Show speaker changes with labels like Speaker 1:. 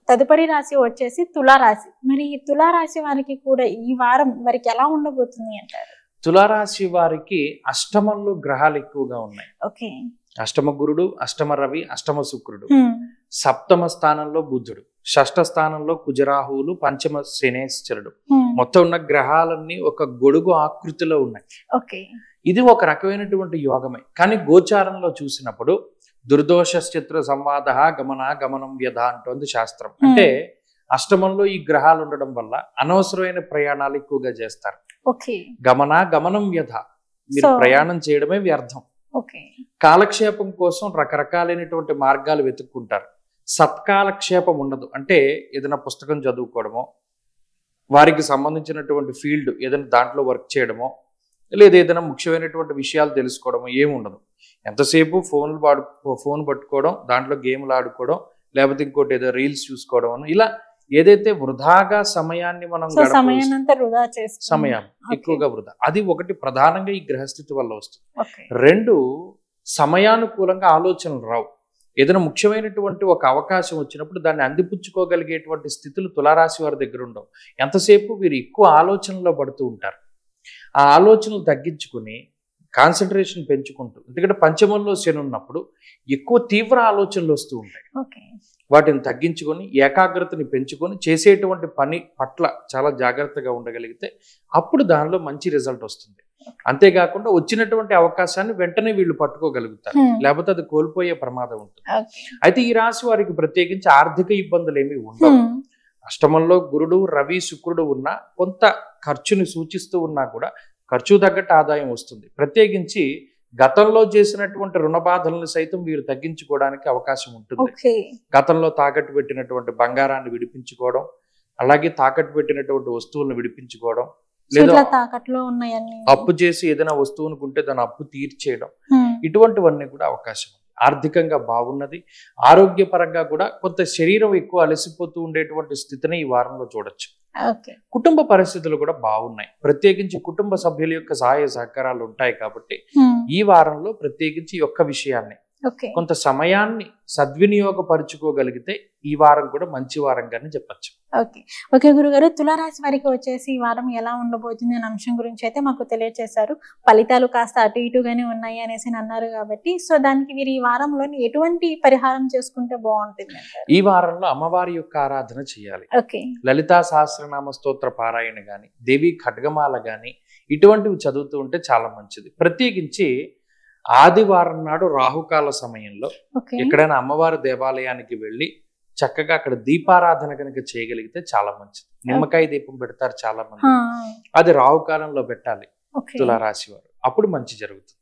Speaker 1: తదుపరి రాశి వచ్చేసి తులారాశి. మరి ఈ తులారాశి వారికి కూడా ఈ వారం వారికి ఎలా ఉండబోతుంది అంటారు?
Speaker 2: తులారాశి వారికి అష్టమంలో గ్రహాలు ఎక్కువగా ఉన్నాయి.
Speaker 1: ఓకే.
Speaker 2: అష్టమ గురుడు, అష్టమ రవి, అష్టమ శుక్రుడు, సప్తమ స్థానంలో బుధుడు, షష్ఠ స్థానంలో కుజరాహువులు, పంచమ శనేశ్వరుడు. మొత్తం ఉన్న గ్రహాలన్నీ ఒక గొడుగు ఆకృతిలో ఉన్నాయి.
Speaker 1: ఓకే.
Speaker 2: ఇది ఒక రకమైనటువంటి యోగమే. కానీ గోచారంలో చూసినప్పుడు దుర్దోష శత్రు సంవాద గమనం వ్యధ అంటోంది శాస్త్రం. అంటే అష్టమంలో ఈ గ్రహాలు ఉండడం వల్ల అనవసరమైన ప్రయాణాలు ఎక్కువగా చేస్తారు. గమనం వ్యధ, మీరు ప్రయాణం చేయడమే వ్యర్థం. కాలక్షేపం కోసం రకరకాలైనటువంటి మార్గాలు వెతుక్కుంటారు. సత్కాలక్షేపం ఉండదు. అంటే ఏదైనా పుస్తకం చదువుకోవడమో, వారికి సంబంధించినటువంటి ఫీల్డ్ ఏదైనా దాంట్లో వర్క్ చేయడమో, లేదా ఏదైనా ముఖ్యమైనటువంటి విషయాలు తెలుసుకోవడమో ఏముండదు. ఎంతసేపు ఫోన్ పట్టుకోవడం, దాంట్లో గేమ్లు ఆడుకోవడం, లేకపోతే ఇంకోటి ఏదో రీల్స్ చూసుకోవడం, ఇలా ఏదైతే వృధాగా సమయాన్ని మనం సమయం ఎక్కువగా వృధా, అది ఒకటి ప్రధానంగా ఈ గ్రహస్థితి వల్ల వస్తుంది. రెండు, సమయానుకూలంగా ఆలోచనలు రావు. ఏదైనా ముఖ్యమైనటువంటి ఒక అవకాశం వచ్చినప్పుడు దాన్ని అందిపుచ్చుకోగలిగేటువంటి స్థితులు తులారాశి వారి దగ్గర ఉండవు. ఎంతసేపు వీరు ఎక్కువ ఆలోచనలో పడుతూ ఉంటారు. ఆ ఆలోచనలు తగ్గించుకుని కాన్సన్ట్రేషన్ పెంచుకుంటూ, ఎందుకంటే పంచమంలో శని ఉన్నప్పుడు ఎక్కువ తీవ్ర ఆలోచనలు వస్తూ ఉంటాయి. వాటిని తగ్గించుకొని ఏకాగ్రతని పెంచుకొని చేసేటువంటి పని పట్ల చాలా జాగ్రత్తగా ఉండగలిగితే అప్పుడు దానిలో మంచి రిజల్ట్ వస్తుంది. అంతేకాకుండా వచ్చినటువంటి అవకాశాన్ని వెంటనే వీళ్ళు పట్టుకోగలుగుతారు, లేకపోతే అది కోల్పోయే ప్రమాదం ఉంటుంది. అయితే ఈ రాశి వారికి ప్రత్యేకించి ఆర్థిక ఇబ్బందులు ఏమీ ఉండవు. అష్టమంలో గురుడు, రవి, శుక్రుడు ఉన్నా కొంత ఖర్చుని సూచిస్తూ ఉన్నా కూడా ఖర్చు తగ్గట్టు ఆదాయం వస్తుంది. ప్రత్యేకించి గతంలో చేసినటువంటి రుణ బాధలను సైతం వీరు తగ్గించుకోవడానికి అవకాశం ఉంటుంది. గతంలో తాకట్టు పెట్టినటువంటి బంగారాన్ని విడిపించుకోవడం, అలాగే తాకట్టు పెట్టినటువంటి వస్తువులను విడిపించుకోవడం, లేదా అప్పు చేసి ఏదైనా వస్తువును ఉంటే దాని అప్పు తీర్చేయడం, ఇటువంటివన్నీ కూడా అవకాశం ఉంది. ఆర్థికంగా బాగున్నది. ఆరోగ్యపరంగా కూడా కొంత శరీరం ఎక్కువ అలసిపోతూ ఉండేటువంటి స్థితిని ఈ వారంలో చూడొచ్చు. కుటుంబ పరిస్థితులు కూడా బాగున్నాయి. ప్రత్యేకించి కుటుంబ సభ్యుల యొక్క సహాయ సహకారాలు ఉంటాయి కాబట్టి ఈ వారంలో ప్రత్యేకించి ఒక్క విషయాన్ని కొంత సమయాన్ని సద్వినియోగపరుచుకోగలిగితే ఈ వారం కూడా మంచి వారంగానే చెప్పచ్చు.
Speaker 1: ఓకే గురుగారు, తులారాశి వారికి వచ్చేసి ఈ వారం ఎలా ఉండబోతుంది అనే అంశం గురించి అయితే మాకు తెలియజేశారు. ఫలితాలు కాస్త అటు ఇటుగానే ఉన్నాయి అనేసి అన్నారు కాబట్టి, సో దానికి వీరు ఈ వారంలో ఎటువంటి పరిహారం చేసుకుంటే బాగుంటుంది?
Speaker 2: ఈ వారంలో అమ్మవారి యొక్క ఆరాధన చేయాలి. లలితా సహస్రనామ స్తోత్ర పారాయణ గాని, దేవి ఖడ్గమాల గాని ఇటువంటివి చదువుతూ ఉంటే చాలా మంచిది. ప్రత్యేకించి ఆదివారం నాడు రాహుకాల సమయంలో ఎక్కడైనా అమ్మవారి దేవాలయానికి వెళ్ళి చక్కగా అక్కడ దీపారాధన కనుక చేయగలిగితే చాలా మంచిది. నిమ్మకాయ దీపం పెడతారు చాలా మంది, అది రాహుకాలంలో పెట్టాలి తులారాశి వారు, అప్పుడు మంచి జరుగుతుంది.